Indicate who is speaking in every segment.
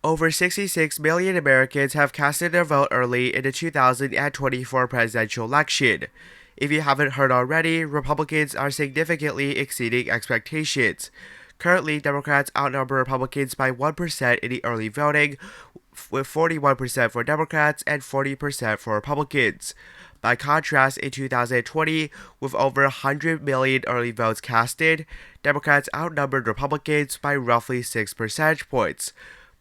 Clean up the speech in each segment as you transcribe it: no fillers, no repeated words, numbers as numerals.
Speaker 1: Over 66 million Americans have casted their vote early in the 2024 presidential election. If you haven't heard already, Republicans are significantly exceeding expectations. Currently, Democrats outnumber Republicans by 1% in the early voting, with 41% for Democrats and 40% for Republicans. By contrast, in 2020, with over 100 million early votes casted, Democrats outnumbered Republicans by roughly 6 percentage points.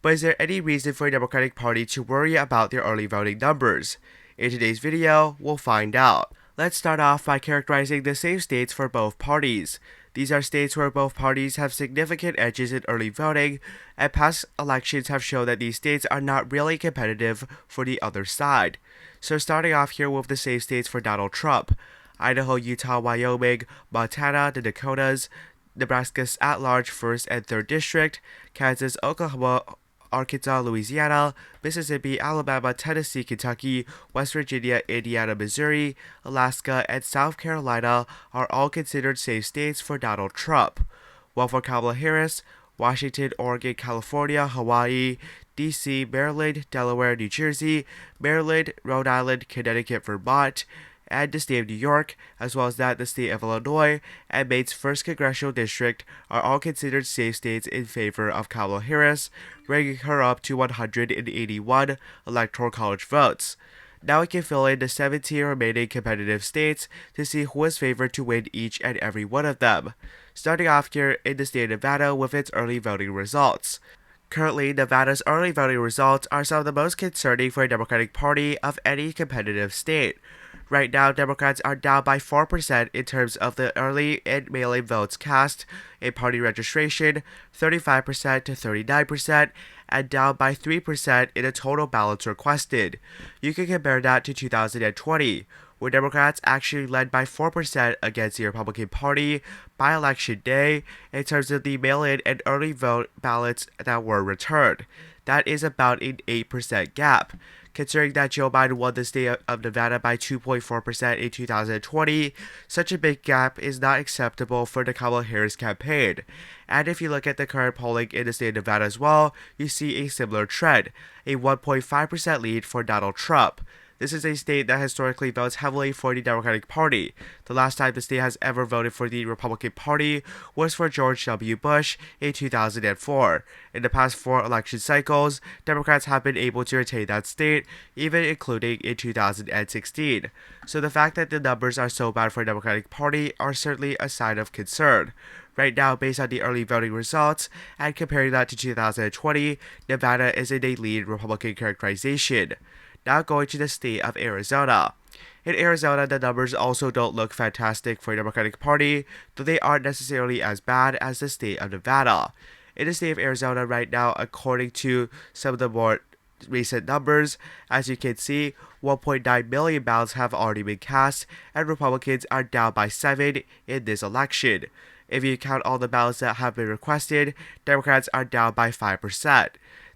Speaker 1: But is there any reason for the Democratic Party to worry about their early voting numbers? In today's video, we'll find out. Let's start off by characterizing the safe states for both parties. These are states where both parties have significant edges in early voting, and past elections have shown that these states are not really competitive for the other side. So starting off here with the safe states for Donald Trump: Idaho, Utah, Wyoming, Montana, the Dakotas, Nebraska's at-large 1st and 3rd District, Kansas, Oklahoma, Arkansas, Louisiana, Mississippi, Alabama, Tennessee, Kentucky, West Virginia, Indiana, Missouri, Alaska, and South Carolina are all considered safe states for Donald Trump. While for Kamala Harris, Washington, Oregon, California, Hawaii, D.C., Maryland, Delaware, New Jersey, Maryland, Rhode Island, Connecticut, Vermont, and the state of New York, as well as the state of Illinois and Maine's 1st Congressional District, are all considered safe states in favor of Kamala Harris, ranking her up to 181 Electoral College votes. Now we can fill in the 17 remaining competitive states to see who is favored to win each and every one of them. Starting off here in the state of Nevada with its early voting results. Currently, Nevada's early voting results are some of the most concerning for the Democratic Party of any competitive state. Right now, Democrats are down by 4% in terms of the early and mail-in votes cast in party registration, 35% to 39%, and down by 3% in the total ballots requested. You can compare that to 2020, where Democrats actually led by 4% against the Republican Party by Election Day in terms of the mail-in and early vote ballots that were returned. That is about an 8% gap. Considering that Joe Biden won the state of Nevada by 2.4% in 2020, such a big gap is not acceptable for the Kamala Harris campaign. And if you look at the current polling in the state of Nevada as well, you see a similar trend, a 1.5% lead for Donald Trump. This is a state that historically votes heavily for the Democratic Party. The last time the state has ever voted for the Republican Party was for George W. Bush in 2004. In the past 4 election cycles, Democrats have been able to retain that state, even including in 2016. So the fact that the numbers are so bad for the Democratic Party are certainly a sign of concern. Right now, based on the early voting results, and comparing that to 2020, Nevada is in a lead Republican characterization. Now going to the state of Arizona. In Arizona, the numbers also don't look fantastic for the Democratic Party, though they aren't necessarily as bad as the state of Nevada. In the state of Arizona right now, according to some of the more recent numbers, as you can see, 1.9 million ballots have already been cast, and Republicans are down by 7 in this election. If you count all the ballots that have been requested, Democrats are down by 5%.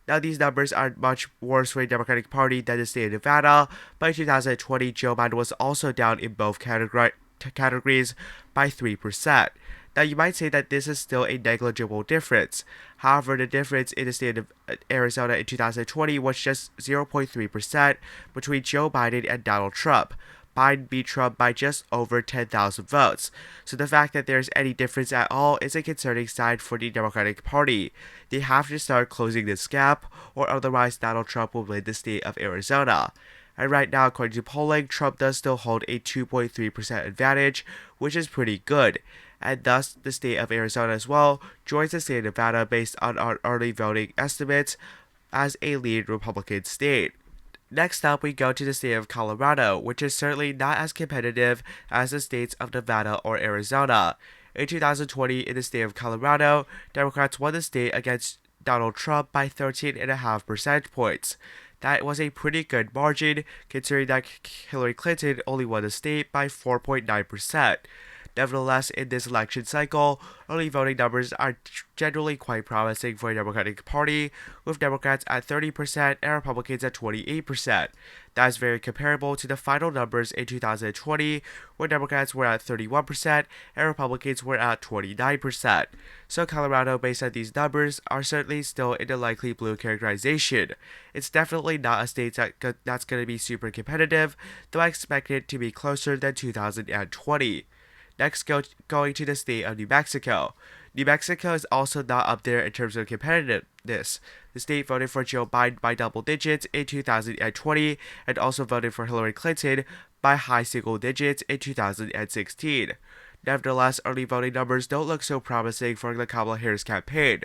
Speaker 1: Now, these numbers are much worse for the Democratic Party than the state of Nevada. By 2020, Joe Biden was also down in both categories by 3%. Now, you might say that this is still a negligible difference. However, the difference in the state of Arizona in 2020 was just 0.3% between Joe Biden and Donald Trump. Biden beat Trump by just over 10,000 votes. So the fact that there's any difference at all is a concerning sign for the Democratic Party. They have to start closing this gap, or otherwise Donald Trump will win the state of Arizona. And right now, according to polling, Trump does still hold a 2.3% advantage, which is pretty good. And thus, the state of Arizona as well joins the state of Nevada based on our early voting estimates as a lead Republican state. Next up, we go to the state of Colorado, which is certainly not as competitive as the states of Nevada or Arizona. In 2020, in the state of Colorado, Democrats won the state against Donald Trump by 13.5 percentage points. That was a pretty good margin, considering that Hillary Clinton only won the state by 4.9%. Nevertheless, in this election cycle, early voting numbers are generally quite promising for the Democratic Party, with Democrats at 30% and Republicans at 28%. That is very comparable to the final numbers in 2020, where Democrats were at 31% and Republicans were at 29%. So Colorado, based on these numbers, are certainly still in the likely blue characterization. It's definitely not a state that's going to be super competitive, though I expect it to be closer than 2020. Next, going to the state of New Mexico. New Mexico is also not up there in terms of competitiveness. The state voted for Joe Biden by double digits in 2020 and also voted for Hillary Clinton by high single digits in 2016. Nevertheless, early voting numbers don't look so promising for the Kamala Harris campaign.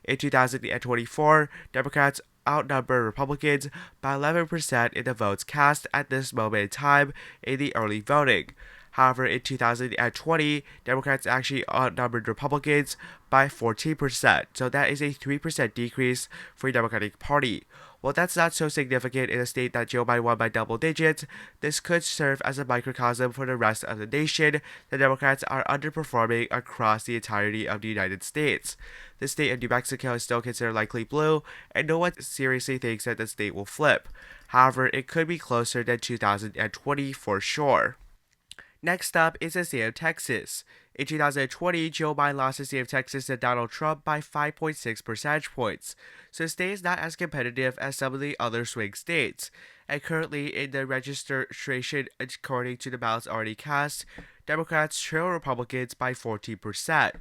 Speaker 1: In 2024, Democrats outnumber Republicans by 11% in the votes cast at this moment in time in the early voting. However, in 2020, Democrats actually outnumbered Republicans by 14%, so that is a 3% decrease for the Democratic Party. While that's not so significant in a state that Joe Biden won by double digits, this could serve as a microcosm for the rest of the nation that Democrats are underperforming across the entirety of the United States. The state of New Mexico is still considered likely blue, and no one seriously thinks that the state will flip. However, it could be closer than 2020 for sure. Next up is the state of Texas. In 2020, Joe Biden lost the state of Texas to Donald Trump by 5.6 percentage points, so the state is not as competitive as some of the other swing states. And currently, in the registration, according to the ballots already cast, Democrats trail Republicans by 14%.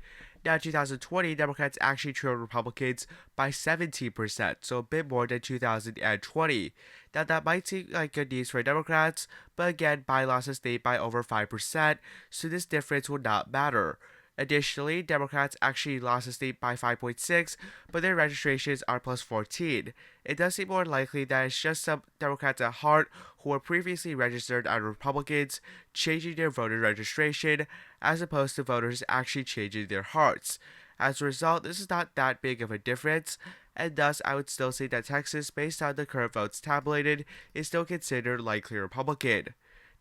Speaker 1: Now, in 2020, Democrats actually trailed Republicans by 17%, so a bit more than 2020. Now, that might seem like good news for Democrats, but again, Biden lost the state by over 5%, so this difference would not matter. Additionally, Democrats actually lost the state by 5.6, but their registrations are plus 14. It does seem more likely that it's just some Democrats at heart who were previously registered as Republicans changing their voter registration, as opposed to voters actually changing their hearts. As a result, this is not that big of a difference, and thus I would still say that Texas, based on the current votes tabulated, is still considered likely Republican.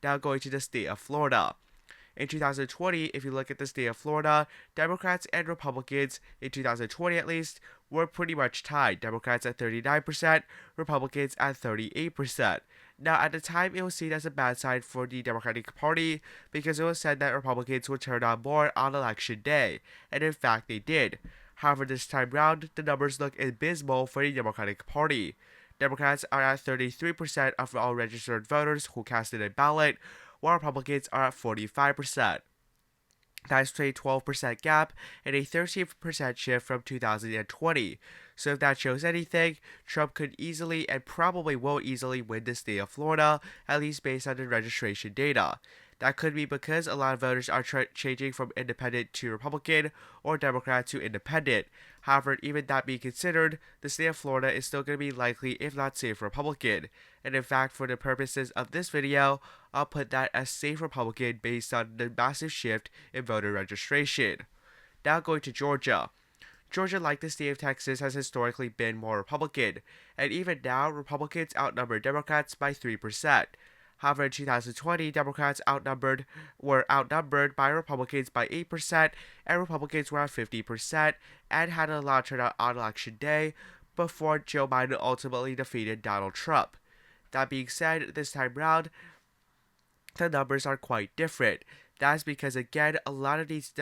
Speaker 1: Now going to the state of Florida. In 2020, if you look at the state of Florida, Democrats and Republicans, in 2020 at least, were pretty much tied. Democrats at 39%, Republicans at 38%. Now, at the time, it was seen as a bad sign for the Democratic Party because it was said that Republicans would turn out more on Election Day, and in fact, they did. However, this time round, the numbers look abysmal for the Democratic Party. Democrats are at 33% of all registered voters who casted a ballot, while Republicans are at 45%. That is a 12% gap and a 13% shift from 2020. So if that shows anything, Trump could easily and probably will easily win the state of Florida, at least based on the registration data. That could be because a lot of voters are changing from independent to Republican or Democrat to independent. However, even that being considered, the state of Florida is still going to be likely, if not safe, Republican. And in fact, for the purposes of this video, I'll put that as safe Republican based on the massive shift in voter registration. Now going to Georgia. Georgia, like the state of Texas, has historically been more Republican, and even now, Republicans outnumber Democrats by 3%. However, in 2020, Democrats were outnumbered by Republicans by 8%, and Republicans were at 50%, and had a lot of turnout on Election Day before Joe Biden ultimately defeated Donald Trump. That being said, this time round, the numbers are quite different. That's because, again, a lot of these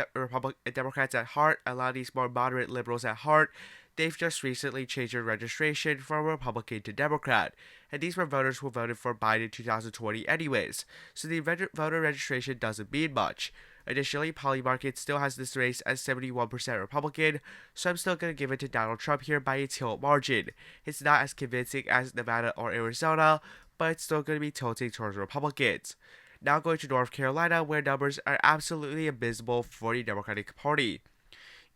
Speaker 1: Democrats at heart, a lot of these more moderate liberals at heart, they've just recently changed their registration from Republican to Democrat, and these were voters who voted for Biden in 2020 anyways, so the voter registration doesn't mean much. Additionally, Polymarket still has this race as 71% Republican, so I'm still going to give it to Donald Trump here by a tilt margin. It's not as convincing as Nevada or Arizona, but it's still going to be tilting towards Republicans. Now going to North Carolina, where numbers are absolutely abysmal for the Democratic Party.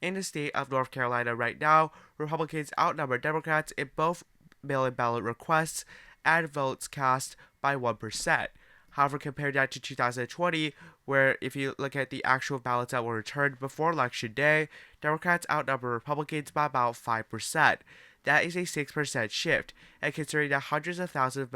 Speaker 1: In the state of North Carolina right now, Republicans outnumber Democrats in both mail-in ballot requests and votes cast by 1%. However, compare that to 2020, where if you look at the actual ballots that were returned before Election Day, Democrats outnumber Republicans by about 5%. That is a 6% shift, and considering that hundreds of thousands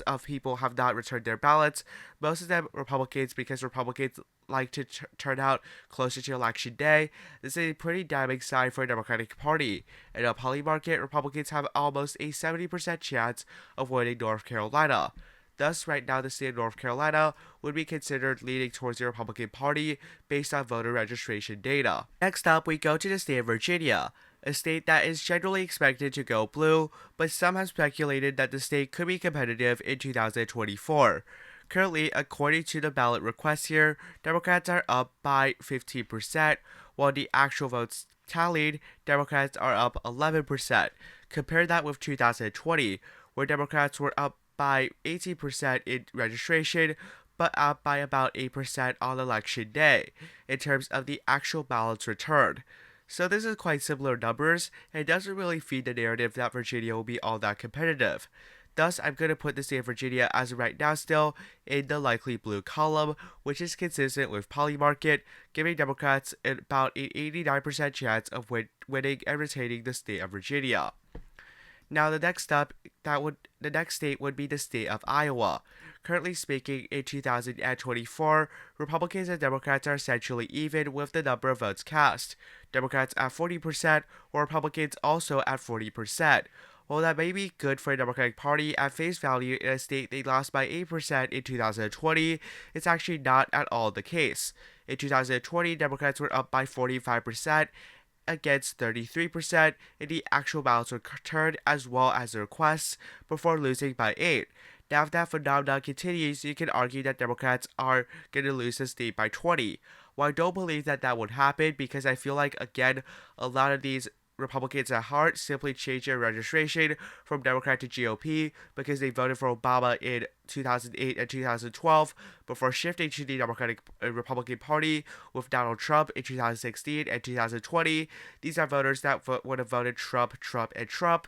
Speaker 1: of people have not returned their ballots, most of them Republicans, because Republicans like to turn out closer to election day. This is a pretty damning sign for the Democratic Party. In a poll market, Republicans have almost a 70% chance of winning North Carolina. Thus, right now, the state of North Carolina would be considered leaning towards the Republican Party based on voter registration data. Next up, we go to the state of Virginia, a state that is generally expected to go blue, but some have speculated that the state could be competitive in 2024. Currently, according to the ballot requests here, Democrats are up by 15%, while the actual votes tallied, Democrats are up 11%. Compare that with 2020, where Democrats were up by 18% in registration, but up by about 8% on election day, in terms of the actual ballots returned. So this is quite similar numbers, and it doesn't really feed the narrative that Virginia will be all that competitive. Thus, I'm going to put the state of Virginia as of right now still in the likely blue column, which is consistent with Polymarket, giving Democrats about an 89% chance of winning and retaining the state of Virginia. Now, the next state would be the state of Iowa. Currently speaking, in 2024, Republicans and Democrats are essentially even with the number of votes cast. Democrats at 40%, or Republicans also at 40%. While that may be good for the Democratic Party at face value in a state they lost by 8% in 2020, it's actually not at all the case. In 2020, Democrats were up by 45%, against 33% in the actual ballots returned as well as the requests, before losing by 8. Now, if that phenomenon continues, you can argue that Democrats are going to lose the state by 20. Well, I don't believe that would happen, because I feel like, again, a lot of these Republicans at heart simply changed their registration from Democrat to GOP because they voted for Obama in 2008 and 2012 before shifting to the Republican Party with Donald Trump in 2016 and 2020. These are voters that would have voted Trump, Trump, and Trump.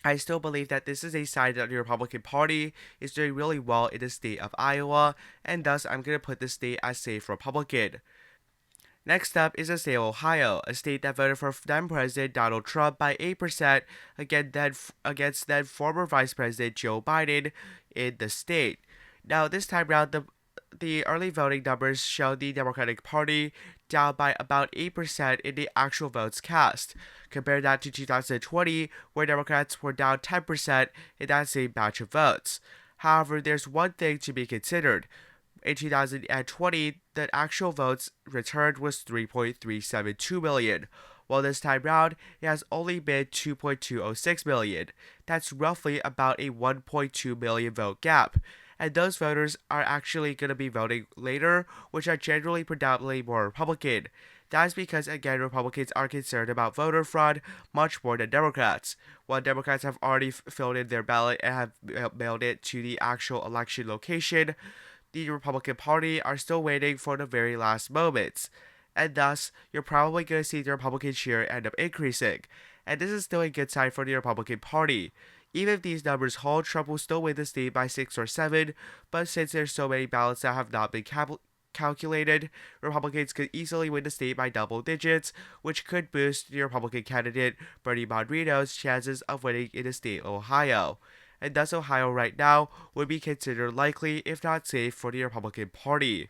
Speaker 1: I still believe that this is a sign that the Republican Party is doing really well in the state of Iowa, and thus I'm going to put this state as safe Republican. Next up is the state of Ohio, a state that voted for then President Donald Trump by 8% against then former Vice President Joe Biden in the state. Now, this time around, the early voting numbers show the Democratic Party down by about 8% in the actual votes cast. Compare that to 2020, where Democrats were down 10% in that same batch of votes. However, there's one thing to be considered. In 2020, the actual votes returned was 3.372 million, while this time round, it has only been 2.206 million. That's roughly about a 1.2 million vote gap, and those voters are actually going to be voting later, which are generally predominantly more Republican. That is because, again, Republicans are concerned about voter fraud much more than Democrats. While Democrats have already filled in their ballot and have mailed it to the actual election location, the Republican Party are still waiting for the very last moments, and thus, you're probably going to see the Republican share end up increasing, and this is still a good sign for the Republican Party. Even if these numbers hold, Trump will still win the state by 6 or 7, but since there's so many ballots that have not been calculated, Republicans could easily win the state by double digits, which could boost the Republican candidate Bernie Moreno's chances of winning in the state of Ohio. And thus Ohio right now would be considered likely, if not safe, for the Republican Party.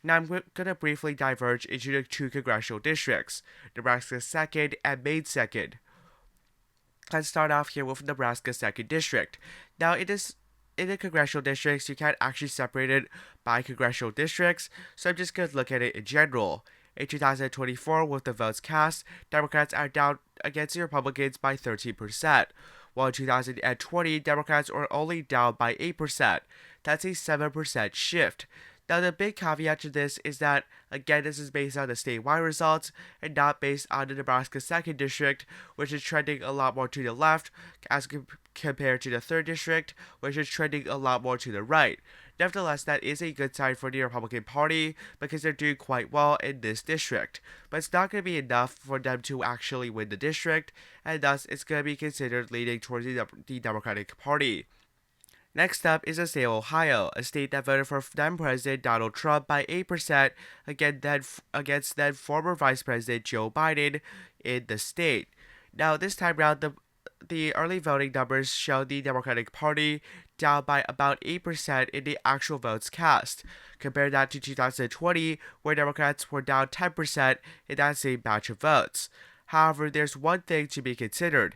Speaker 1: Now I'm going to briefly diverge into the two congressional districts, Nebraska 2nd and Maine 2nd. Let's start off here with Nebraska 2nd District. Now in the congressional districts, you can't actually separate it by congressional districts, so I'm just going to look at it in general. In 2024, with the votes cast, Democrats are down against the Republicans by 13%. While in 2020, Democrats were only down by 8%. That's a 7% shift. Now, the big caveat to this is that, again, this is based on the statewide results and not based on the Nebraska 2nd District, which is trending a lot more to the left as compared to the 3rd District, which is trending a lot more to the right. Nevertheless, that is a good sign for the Republican Party because they're doing quite well in this district. But it's not going to be enough for them to actually win the district, and thus it's going to be considered leaning towards the Democratic Party. Next up is the state of Ohio, a state that voted for then President Donald Trump by 8% against then former Vice President Joe Biden in the state. Now, this time around, the early voting numbers show the Democratic Party down by about 8% in the actual votes cast. Compare that to 2020, where Democrats were down 10% in that same batch of votes. However, there's one thing to be considered.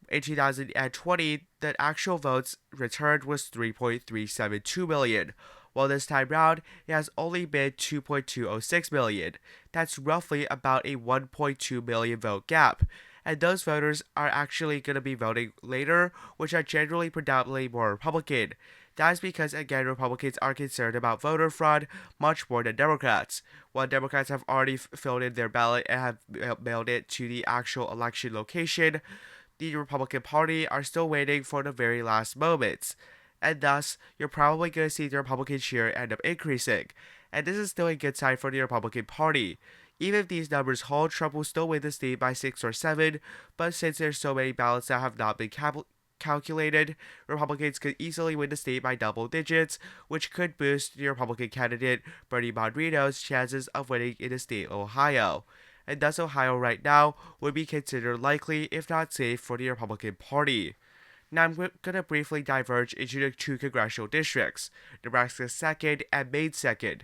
Speaker 1: In 2020, the actual votes returned was 3.372 million, while this time round, it has only been 2.206 million. That's roughly about a 1.2 million vote gap. And those voters are actually going to be voting later, which are generally predominantly more Republican. That is because, again, Republicans are concerned about voter fraud much more than Democrats. While Democrats have already filled in their ballot and have mailed it to the actual election location, the Republican Party are still waiting for the very last moments. And thus, you're probably going to see the Republican share end up increasing. And this is still a good sign for the Republican Party. Even if these numbers hold, Trump will still win the state by 6 or 7, but since there's so many ballots that have not been calculated, Republicans could easily win the state by double digits, which could boost the Republican candidate Bernie Moreno's chances of winning in the state of Ohio. And thus Ohio right now would be considered likely, if not safe, for the Republican Party. Now I'm going to briefly diverge into the two congressional districts, Nebraska 2nd and Maine 2nd.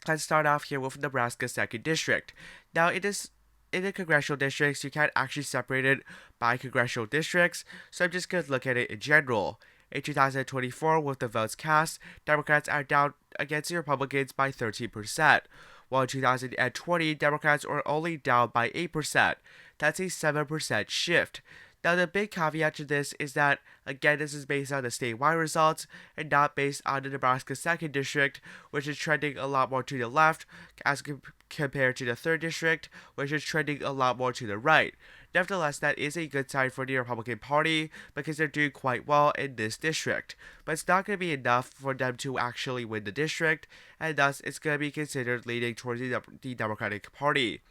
Speaker 1: Let's start off here with Nebraska 2nd District. Now in the congressional districts, you can't actually separate it by congressional districts, so I'm just going to look at it in general. In 2024, with the votes cast, Democrats are down against the Republicans by 13%, while in 2020, Democrats were only down by 8%. That's a 7% shift. Now, the big caveat to this is that, again, this is based on the statewide results and not based on the Nebraska 2nd District, which is trending a lot more to the left as compared to the 3rd District, which is trending a lot more to the right. Nevertheless, that is a good sign for the Republican Party because they're doing quite well in this district. But it's not going to be enough for them to actually win the district, and thus it's going to be considered leaning towards the Democratic Party.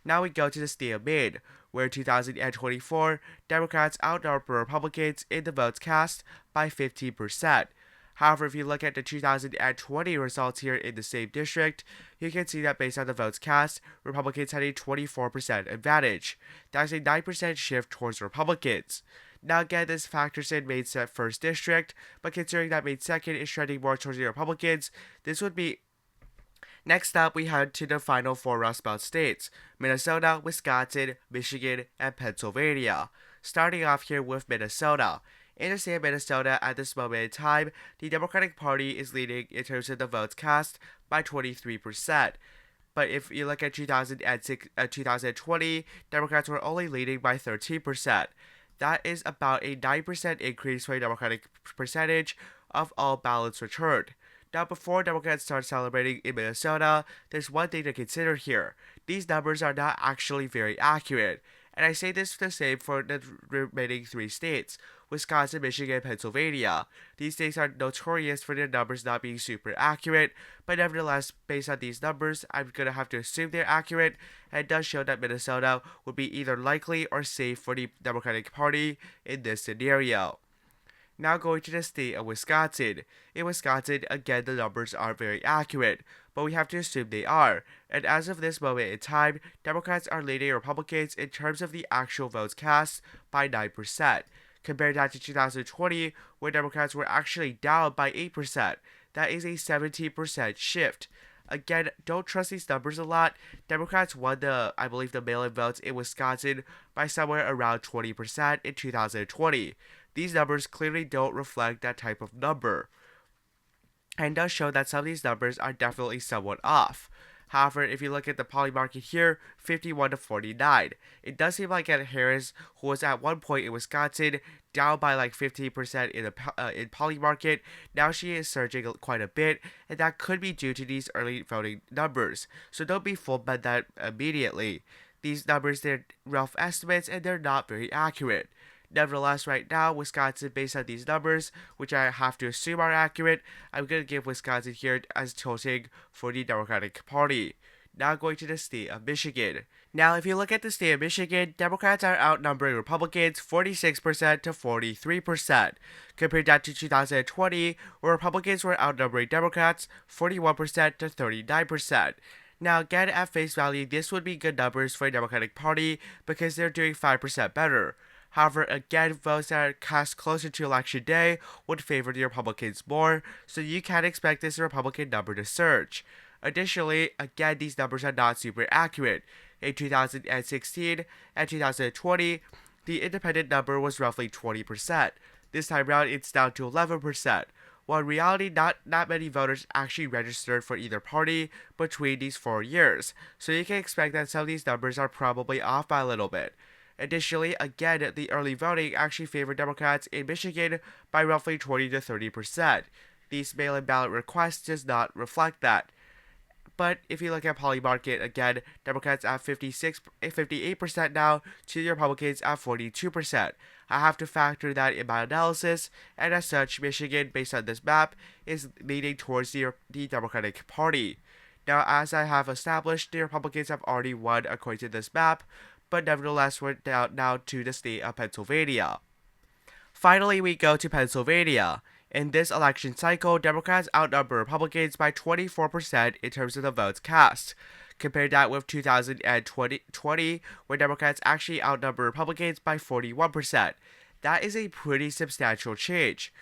Speaker 1: Now we go to the state of Maine, where in 2024, Democrats outnumber Republicans in the votes cast by 15%. However, if you look at the 2020 results here in the same district, you can see that based on the votes cast, Republicans had a 24% advantage. That's a 9% shift towards Republicans. Now again, this factors in Maine's 1st district, but considering that Maine 2nd is trending more towards the Republicans, this would be... Next up, we head to the final 4 Rust Belt states, Minnesota, Wisconsin, Michigan, and Pennsylvania. Starting off here with Minnesota. In the state of Minnesota, at this moment in time, the Democratic Party is leading in terms of the votes cast by 23%. But if you look at 2020, Democrats were only leading by 13%. That is about a 9% increase for a Democratic percentage of all ballots returned. Now, before Democrats start celebrating in Minnesota, there's one thing to consider here. These numbers are not actually very accurate. And I say this the same for the remaining 3 states, Wisconsin, Michigan, and Pennsylvania. These states are notorious for their numbers not being super accurate, but nevertheless, based on these numbers, I'm going to have to assume they're accurate, and it does show that Minnesota would be either likely or safe for the Democratic Party in this scenario. Now going to the state of Wisconsin. In Wisconsin, again, the numbers aren't very accurate, but we have to assume they are. And as of this moment in time, Democrats are leading Republicans in terms of the actual votes cast by 9%. Compare that to 2020, where Democrats were actually down by 8%. That is a 17% shift. Again, don't trust these numbers a lot. Democrats won the mail-in votes in Wisconsin by somewhere around 20% in 2020. These numbers clearly don't reflect that type of number, and does show that some of these numbers are definitely somewhat off. However, if you look at the poly market here, 51 to 49, it does seem like Ed Harris, who was at one point in Wisconsin down by like 15% in poly market, now she is surging quite a bit, and that could be due to these early voting numbers. So don't be fooled by that immediately. These numbers, they're rough estimates and they're not very accurate. Nevertheless, right now, Wisconsin, based on these numbers, which I have to assume are accurate, I'm going to give Wisconsin here as tilting for the Democratic Party. Now going to the state of Michigan. Now, if you look at the state of Michigan, Democrats are outnumbering Republicans 46% to 43%. Compared that to 2020, where Republicans were outnumbering Democrats 41% to 39%. Now, again, at face value, this would be good numbers for the Democratic Party because they're doing 5% better. However, again, votes that are cast closer to election day would favor the Republicans more, so you can expect this Republican number to surge. Additionally, again, these numbers are not super accurate. In 2016 and 2020, the independent number was roughly 20%. This time around, it's down to 11%. While in reality, not many voters actually registered for either party between these 4 years, so you can expect that some of these numbers are probably off by a little bit. Additionally, again, the early voting actually favored Democrats in Michigan by roughly 20 to 30%. These mail-in ballot requests does not reflect that. But if you look at poly market, again, Democrats at 58% now to the Republicans at 42%. I have to factor that in my analysis, and as such, Michigan, based on this map, is leaning towards the Democratic Party. Now, as I have established, the Republicans have already won according to this map, but nevertheless, we're down now to the state of Pennsylvania. Finally, we go to Pennsylvania. In this election cycle, Democrats outnumber Republicans by 24% in terms of the votes cast. Compare that with 2020, where Democrats actually outnumber Republicans by 41%. That is a pretty substantial change.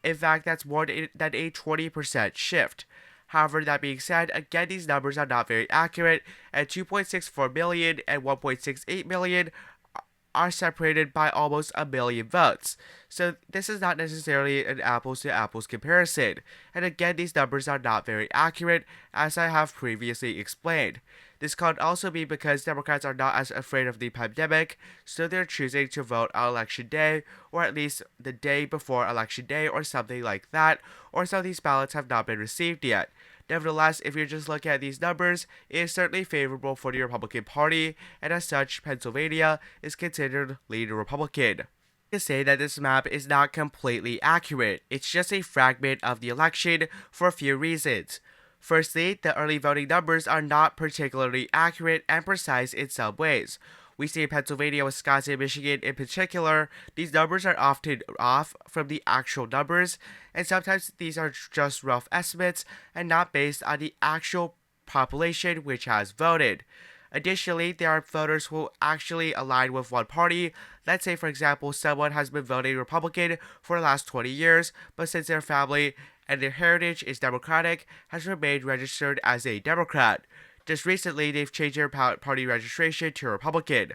Speaker 1: In fact, that's more than a 20% shift. However, that being said, again, these numbers are not very accurate, and 2.64 million and 1.68 million are separated by almost a million votes. So this is not necessarily an apples to apples comparison. And again, these numbers are not very accurate, as I have previously explained. This could also be because Democrats are not as afraid of the pandemic, so they're choosing to vote on election day, or at least the day before election day, or something like that, or some of these ballots have not been received yet. Nevertheless, if you're just looking at these numbers, it is certainly favorable for the Republican Party, and as such, Pennsylvania is considered leading Republican. To say that this map is not completely accurate, it's just a fragment of the election for a few reasons. Firstly, the early voting numbers are not particularly accurate and precise in some ways. We see in Pennsylvania, Wisconsin, and Michigan in particular, these numbers are often off from the actual numbers, and sometimes these are just rough estimates and not based on the actual population which has voted. Additionally, there are voters who actually align with one party. Let's say, for example, someone has been voting Republican for the last 20 years, but since their family and their heritage is Democratic, has remained registered as a Democrat. Just recently, they've changed their party registration to Republican.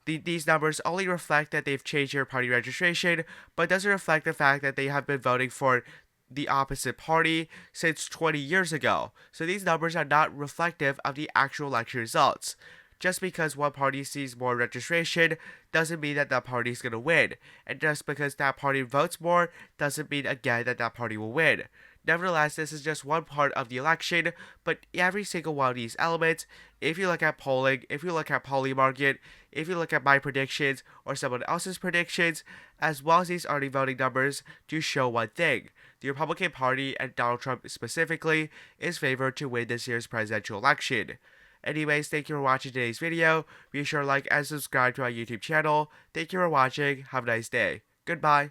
Speaker 1: These numbers only reflect that they've changed their party registration, but doesn't reflect the fact that they have been voting for the opposite party since 20 years ago. So these numbers are not reflective of the actual election results. Just because one party sees more registration doesn't mean that that party is going to win. And just because that party votes more doesn't mean, again, that that party will win. Nevertheless, this is just one part of the election, but every single one of these elements, if you look at polling, if you look at poly market, if you look at my predictions or someone else's predictions, as well as these early voting numbers, do show one thing. The Republican Party, and Donald Trump specifically, is favored to win this year's presidential election. Anyways, thank you for watching today's video. Be sure to like and subscribe to our YouTube channel. Thank you for watching. Have a nice day. Goodbye.